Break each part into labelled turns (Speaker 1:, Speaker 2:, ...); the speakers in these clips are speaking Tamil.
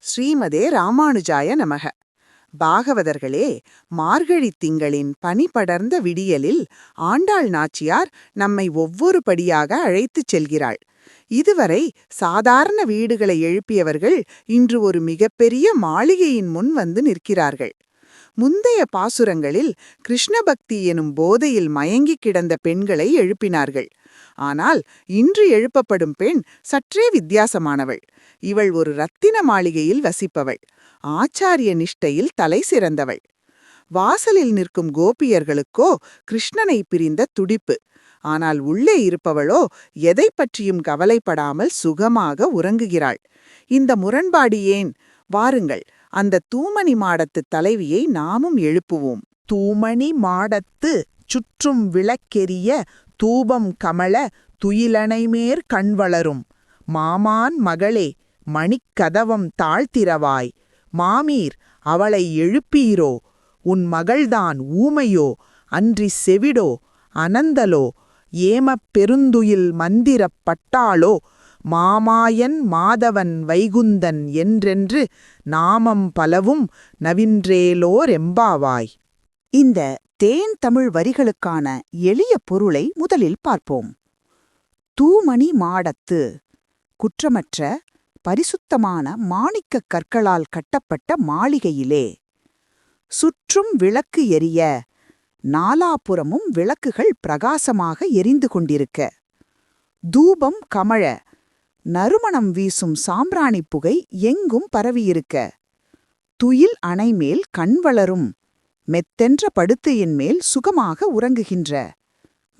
Speaker 1: ஸ்ரீமதே ராமானுஜாய நமக. பாகவதர்களே, மார்கழித் திங்களின் பனி படர்ந்த விடியலில் ஆண்டாள் நாச்சியார் நம்மை ஒவ்வொரு படியாக அழைத்துச் செல்கிறாள். இதுவரை சாதாரண வீடுகளை எழுப்பியவர்கள் இன்று ஒரு மிகப்பெரிய மாளிகையின் முன் வந்து நிற்கிறார்கள். முந்தைய பாசுரங்களில் கிருஷ்ணபக்தி எனும் போதையில் மயங்கிக் கிடந்த பெண்களை எழுப்பினார்கள். ஆனால் இன்று எழுப்பப்படும் பெண் சற்றே வித்தியாசமானவள். இவள் ஒரு ரத்தின மாளிகையில் வசிப்பவள். ஆச்சாரிய நிஷ்டையில் தலை சிறந்தவள். வாசலில் நிற்கும் கோபியர்களுக்கோ கிருஷ்ணனை பிரிந்த துடிப்பு. ஆனால் உள்ளே இருப்பவளோ எதை பற்றியும் கவலைப்படாமல் சுகமாக உறங்குகிறாள். இந்த முரண்பாடு ஏன்? வாருங்கள், அந்த தூமணி மாடத்து தலைவியை நாமும் எழுப்புவோம்.
Speaker 2: தூமணி மாடத்து சுற்றும் விளக்கெரிய தூபம் கமல துயிலணைமேற் கண்வளரும் மாமான் மகளே மணிக்கதவம் தாழ்த்திரவாய். மாமீர் அவளை எழுப்பீரோ? உன் மகள்தான் ஊமையோ அன்றி செவிடோ அனந்தலோ ஏமப் பெருந்துயில் மந்திரப் பட்டாளோ மாமாயன் மாதவன் வைகுந்தன் என்றென்று நாமம் பலவும் நவின்றேலோரெம்பாவாய்.
Speaker 3: இந்த தேன் தமிழ் வரிகளுக்கான எளிய பொருளை முதலில் பார்ப்போம். தூமணி மாடத்து, குற்றமற்ற பரிசுத்தமான மாணிக்கக் கற்களால் கட்டப்பட்ட மாளிகையிலே. சுற்றும் விளக்கு எரிய, நாலாபுறமும் விளக்குகள் பிரகாசமாக எரிந்து கொண்டிருக்க. தூபம் கமழ, நறுமணம் வீசும் சாம்பிராணி புகை எங்கும் பரவியிருக்க. துயில் அணைமேல் கண்வளரும், மெத்தென்ற படுத்தையின் மேல் சுகமாக உறங்குகின்ற.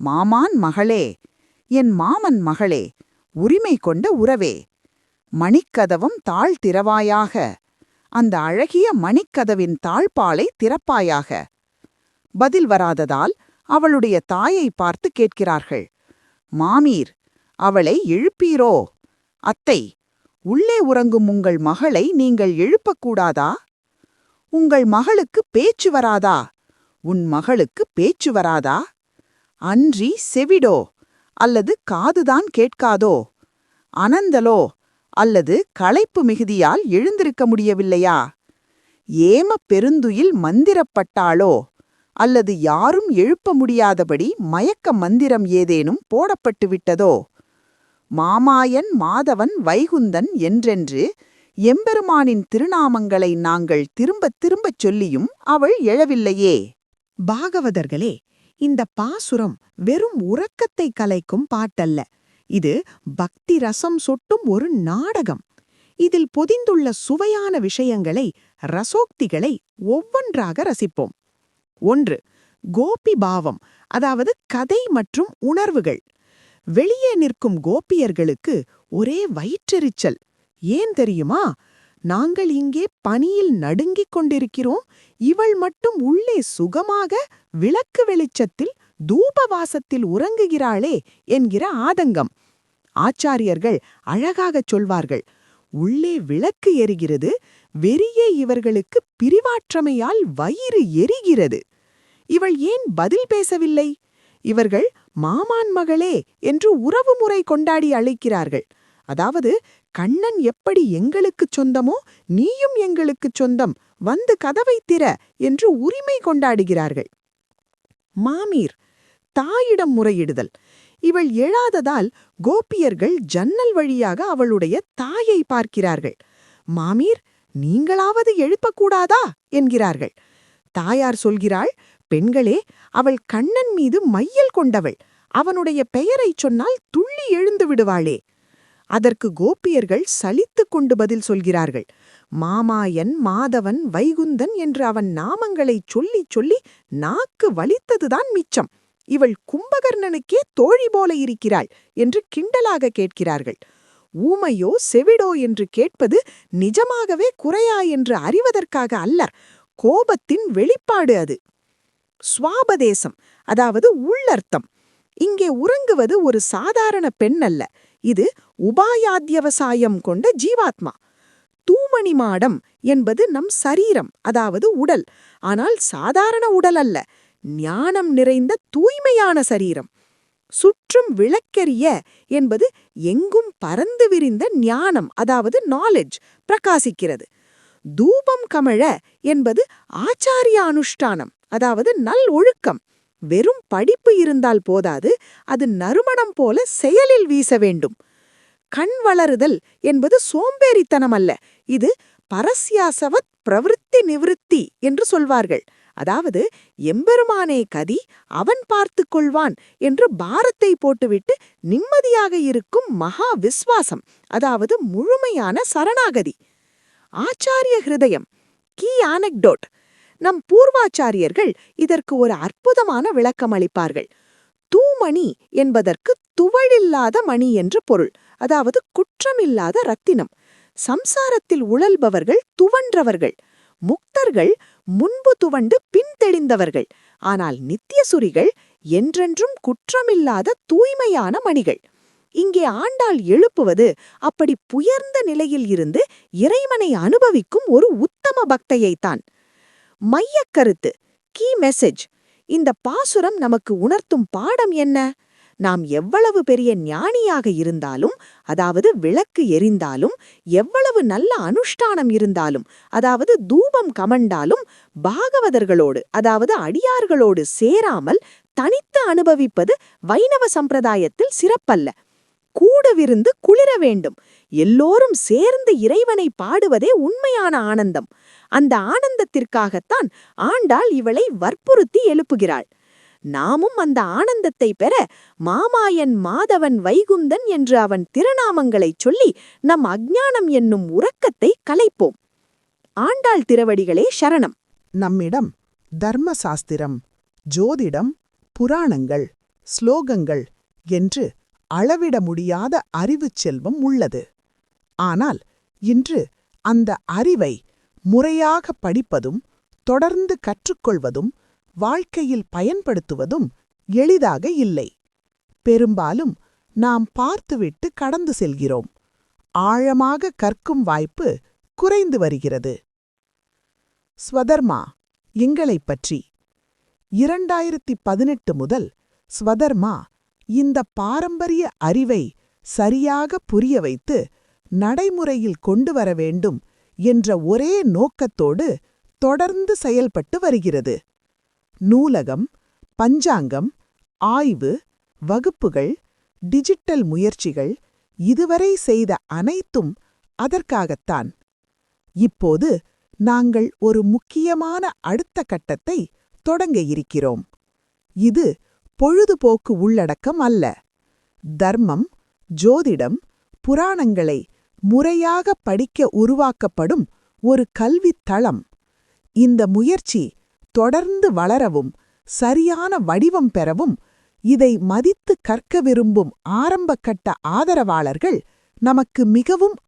Speaker 3: மாமான் மகளே, என் மாமன் மகளே, உரிமை கொண்ட உறவே, மணிக்கதவம் தாழ் திறவாயாக, அந்த அழகிய மணிக்கதவின் தாழ்பாலை திறப்பாயாக. பதில் வராததால் அவளுடைய தாயை பார்த்து கேட்கிறார்கள். மாமீர், அவளை எழுப்பீரோ? அத்தை, உள்ளே உறங்கும் உங்கள் மகளை நீங்கள் எழுப்பக்கூடாதா? உங்கள் மகளுக்கு பேச்சு வராதா? உன் மகளுக்கு பேச்சு வராதா? அன்றி செவிடோ அல்லது காதுதான் கேட்காதோ? அனந்தலோ அல்லது களைப்பு மிகுதியால் எழுந்திருக்க முடியவில்லையா? ஏமப் பெருந்துயில் மந்திரப்பட்டாளோ அல்லது யாரும் எழுப்ப முடியாதபடி மயக்க மந்திரம் ஏதேனும் போடப்பட்டு விட்டதோ? மாமாயன் மாதவன் வைகுந்தன் என்றென்று எம்பெருமானின் திருநாமங்களை நாங்கள் திரும்பத் திரும்பச் சொல்லியும் அவள் எழவில்லையே.
Speaker 2: பாகவதர்களே, இந்த பாசுரம் வெறும் உறக்கத்தை கலைக்கும் பாட்டல்ல. இது பக்தி ரசம் சொட்டும் ஒரு நாடகம். இதில் பொதிந்துள்ள சுவையான விஷயங்களை, ரசோக்திகளை ஒவ்வொன்றாக ரசிப்போம். 1. கோபி பாவம், அதாவது கதை மற்றும் உணர்வுகள். வெளியே நிற்கும் கோபியர்களுக்கு ஒரே வயிற்றெரிச்சல். ஏன் தெரியுமா? நாங்கள் இங்கே பனியில் நடுங்கிக் கொண்டிருக்கிறோம், இவள் மட்டும் உள்ளே சுகமாக விளக்கு வெளிச்சத்தில் தூபவாசத்தில் உறங்குகிறாளே என்கிற ஆதங்கம். ஆச்சாரியர்கள் அழகாகச் சொல்வார்கள், உள்ளே விளக்கு எரிகிறது, வெறியே இவர்களுக்கு பிரிவாற்றமையால் வயிறு எரிகிறது. இவள் ஏன் பதில் பேசவில்லை? இவர்கள் மாமான் மகளே என்று உறவுமுறை கொண்டாடி அழைக்கிறார்கள். அதாவது, கண்ணன் எப்படி எங்களுக்குச் சொந்தமோ நீயும் எங்களுக்குச் சொந்தம், வந்து கதவை திற என்று உரிமை கொண்டாடுகிறார்கள். மாமீர், தாயிடம் முறையிடுதல். இவள் எழாததால் கோபியர்கள் ஜன்னல் வழியாக அவளுடைய தாயை பார்க்கிறார்கள். மாமீர், நீங்களாவது எழுப்பக்கூடாதா என்கிறார்கள். தாயார் சொல்கிறாள், பெண்களே, அவள் கண்ணன் மீது மையல் கொண்டவள், அவனுடைய பெயரைச் சொன்னால் துள்ளி எழுந்து விடுவாளே. அதற்கு கோபியர்கள் சலித்துக் கொண்டு பதில் சொல்கிறார்கள். மாமாயன் மாதவன் வைகுந்தன் என்று அவன் நாமங்களைச் சொல்லிச் சொல்லி நாக்கு வலித்ததுதான் மிச்சம். இவள் கும்பகர்ணனுக்கே தோழி போல இருக்கிறாள் என்று கிண்டலாக கேட்கிறார்கள். ஊமையோ செவிடோ என்று கேட்பது நிஜமாகவே குறையா என்று அறிவதற்காக அல்ல, கோபத்தின் வெளிப்பாடு அது. ஸ்வாபதேசம், அதாவது உள்ளர்த்தம். இங்கே உறங்குவது ஒரு சாதாரண பெண் அல்ல, இது உபாயாத்யவசாயம் கொண்ட ஜீவாத்மா. தூமணி மாடம் என்பது நம் சரீரம், அதாவது உடல். ஆனால் சாதாரண உடல் அல்ல, ஞானம் நிறைந்த தூய்மையான சரீரம். சுற்றும் விளக்கெரிய என்பது எங்கும் பரந்து விரிந்த ஞானம், அதாவது நாலெட்ஜ் பிரகாசிக்கிறது. தூபம் கமழ என்பது ஆச்சாரிய அனுஷ்டானம், அதாவது நல் ஒழுக்கம். வெறும் படிப்பு இருந்தால் போதாது, அது நறுமணம் போல செயலில் வீச வேண்டும். கண் வளருதல் என்பது சோம்பேறித்தனம் அல்ல, இது பரஸ்யாசவத் பிரவிற்த்தி நிவிருத்தி என்று சொல்வார்கள். அதாவது எம்பெருமானே கதி, அவன் பார்த்து கொள்வான் என்று பாரத்தை போட்டுவிட்டு நிம்மதியாக இருக்கும் மகா விஸ்வாசம், அதாவது முழுமையான சரணாகதி. ஆச்சாரிய ஹிருதயம், கீ ஆனெக்டோட். நம் பூர்வாச்சாரியர்கள் இதற்கு ஒரு அற்புதமான விளக்கம் அளிப்பார்கள். தூமணி என்பதற்கு துவழில்லாத மணி என்று பொருள், அதாவது குற்றமில்லாத ரத்தினம். சம்சாரத்தில் உழல்பவர்கள் துவன்றவர்கள், முக்தர்கள் முன்பு துவண்டு பின் தெளிந்தவர்கள். ஆனால் நித்தியசுரிகள் என்றென்றும் குற்றமில்லாத தூய்மையான மணிகள். இங்கே ஆண்டாள் எழுப்புவது அப்படி புயர்ந்த நிலையில் இருந்து இறைவனை அனுபவிக்கும் ஒரு உத்தம பக்தையைத்தான். மையக்கருத்து, கீ மெசேஜ். இந்த பாசுரம் நமக்கு உணர்த்தும் பாடம் என்ன? நாம் எவ்வளவு பெரிய ஞானியாக இருந்தாலும், அதாவது விளக்கு எரிந்தாலும், எவ்வளவு நல்ல அனுஷ்டானம் இருந்தாலும், அதாவது தூபம் கமண்டாலும், பாகவதர்களோடு, அதாவது அடியார்களோடு சேராமல் தனித்து அனுபவிப்பது வைணவ சம்பிரதாயத்தில் சிறப்பல்ல. கூடுவிருந்து குளிர வேண்டும். எல்லோரும் சேர்ந்து இறைவனை பாடுவதே உண்மையான ஆனந்தம். அந்த ஆனந்தத்திற்காகத்தான் ஆண்டாள் இவளை வற்புறுத்தி எழுப்புகிறாள். நாமும் அந்த ஆனந்தத்தை பெற மாமாயன் மாதவன் வைகுந்தன் என்று அவன் திருநாமங்களைச் சொல்லி நம் அஞ்ஞானம் என்னும் உறக்கத்தை கலைப்போம். ஆண்டாள் திருவடிகளே சரணம்.
Speaker 1: நம்மிடம் தர்மசாஸ்திரம், ஜோதிடம், புராணங்கள், ஸ்லோகங்கள் என்று அளவிட முடியாத அறிவுச் செல்வம் உள்ளது. ஆனால் இன்று அந்த அறிவை முறையாக படிப்பதும் தொடர்ந்து கற்றுக்கொள்வதும் வாழ்க்கையில் பயன்படுத்துவதும் எளிதாக இல்லை. பெரும்பாலும் நாம் பார்த்துவிட்டு கடந்து செல்கிறோம். ஆழமாக கற்கும் வாய்ப்பு குறைந்து வருகிறது. ஸ்வதர்மா எங்களைப் பற்றி 2018 முதல் ஸ்வதர்மா இந்த பாரம்பரிய அறிவை சரியாக புரிய வைத்து நடைமுறையில் கொண்டு வர வேண்டும் என்ற ஒரே நோக்கத்தோடு தொடர்ந்து செயல்பட்டு வருகிறது. நூலகம், பஞ்சாங்கம், ஆய்வு, வகுப்புகள், டிஜிட்டல் முயற்சிகள், இதுவரை செய்த அனைத்தும் அதற்காகத்தான். இப்போது நாங்கள் ஒரு முக்கியமான அடுத்த கட்டத்தை தொடங்க இருக்கிறோம். இது பொழுதுபோக்கு உள்ளடக்கம் அல்ல. தர்மம், ஜோதிடம், புராணங்களை முறையாக படிக்க உருவாக்கப்படும் ஒரு கல்வித் தளம். இந்த முயற்சி தொடர்ந்து வளரவும் சரியான வடிவம் பெறவும் இதை மதித்து கற்க விரும்பும் ஆரம்பகட்ட ஆதரவாளர்கள் நமக்கு மிகவும்